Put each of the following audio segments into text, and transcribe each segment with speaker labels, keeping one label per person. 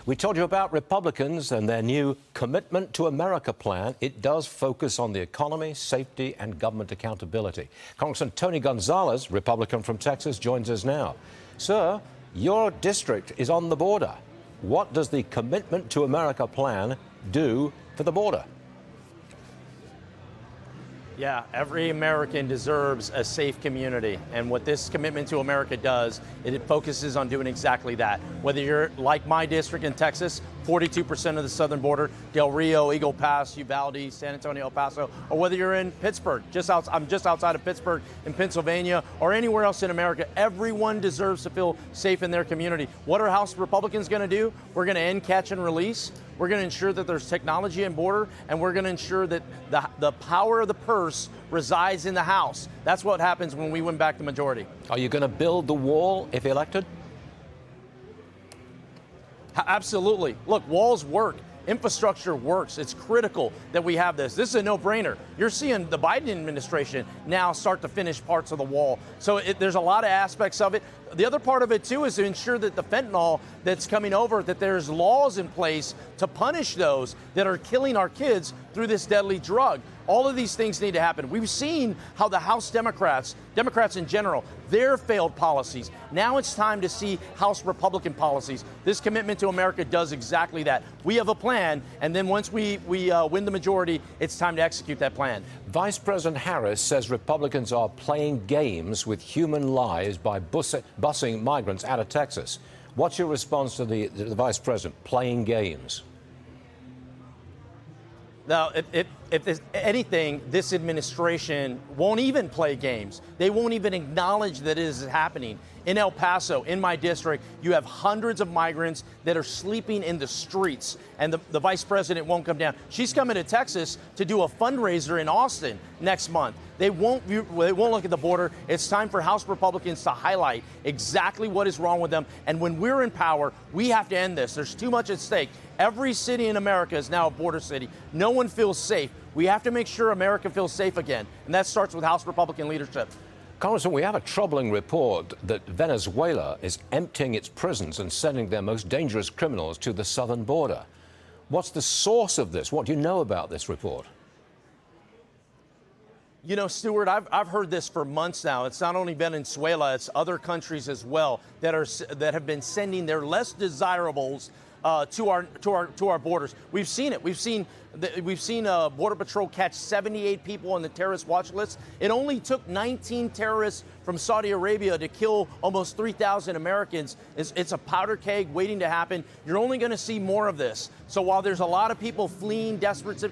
Speaker 1: We told you about Republicans and their new Commitment to America plan. It does focus on the economy, safety, and government accountability. Congressman Tony Gonzalez, Republican from Texas, joins us now. Sir, your district is on the border. What does the Commitment to America plan do for the border?
Speaker 2: Yeah, every American deserves a safe community. And what this Commitment to America does, it focuses on doing exactly that. Whether you're like my district in Texas, 42% of the southern border, Del Rio, Eagle Pass, Uvalde, San Antonio, El Paso, or whether you're in Pittsburgh, I'm just outside of Pittsburgh in Pennsylvania, or anywhere else in America, everyone deserves to feel safe in their community. What are House Republicans going to do? We're going to end catch and release. We're going to ensure that there's technology on border, and we're going to ensure that the power of the purse resides in the House. That's what happens when we win back the majority.
Speaker 1: Are you going to build the wall if elected?
Speaker 2: Absolutely. Look, walls work. Infrastructure works. It's critical that we have this. This is a no-brainer. You're seeing the Biden administration now start to finish parts of the wall. So there's a lot of aspects of it. The other part of it, too, is to ensure that the fentanyl that's coming over, that there's laws in place to punish those that are killing our kids through this deadly drug. All of these things need to happen. We've seen how the House Democrats in general, their failed policies. Now it's time to see House Republican policies. This Commitment to America does exactly that. We have a plan, and then once we win the majority, it's time to execute that plan.
Speaker 1: Vice President Harris says Republicans are playing games with human lives by busing migrants out of Texas. What's your response to the Vice President playing games?
Speaker 2: Now, if there's anything, this administration won't even play games. They won't even acknowledge that it is happening. In El Paso, in my district, you have hundreds of migrants that are sleeping in the streets, and the vice president won't come down. She's coming to Texas to do a fundraiser in Austin next month. They won't look at the border. It's time for House Republicans to highlight exactly what is wrong with them. And when we're in power, we have to end this. There's too much at stake. Every city in America is now a border city. No one feels safe. We have to make sure America feels safe again. And that starts with House Republican leadership.
Speaker 1: Congressman, we have a troubling report that Venezuela is emptying its prisons and sending their most dangerous criminals to the southern border. What's the source of this? What do you know about this report?
Speaker 2: You know, Stuart, I've heard this for months now. It's not only Venezuela, it's other countries as well that have been sending their less desirables to our borders. We've seen it. We've seen Border Patrol catch 78 people on the terrorist watch list. It only took 19 terrorists from Saudi Arabia to kill almost 3,000 Americans. It's a powder keg waiting to happen. You're only going to see more of this. So while there's a lot of people fleeing desperate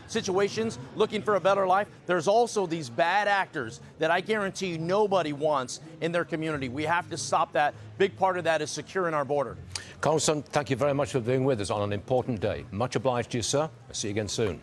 Speaker 2: situations, looking for a better life, there's also these bad actors that I guarantee you nobody wants in their community. We have to stop that. Big part of that is securing our border.
Speaker 1: Congressman, thank you very much for being with us on an important day. Much obliged to you, sir. I'll see you again soon.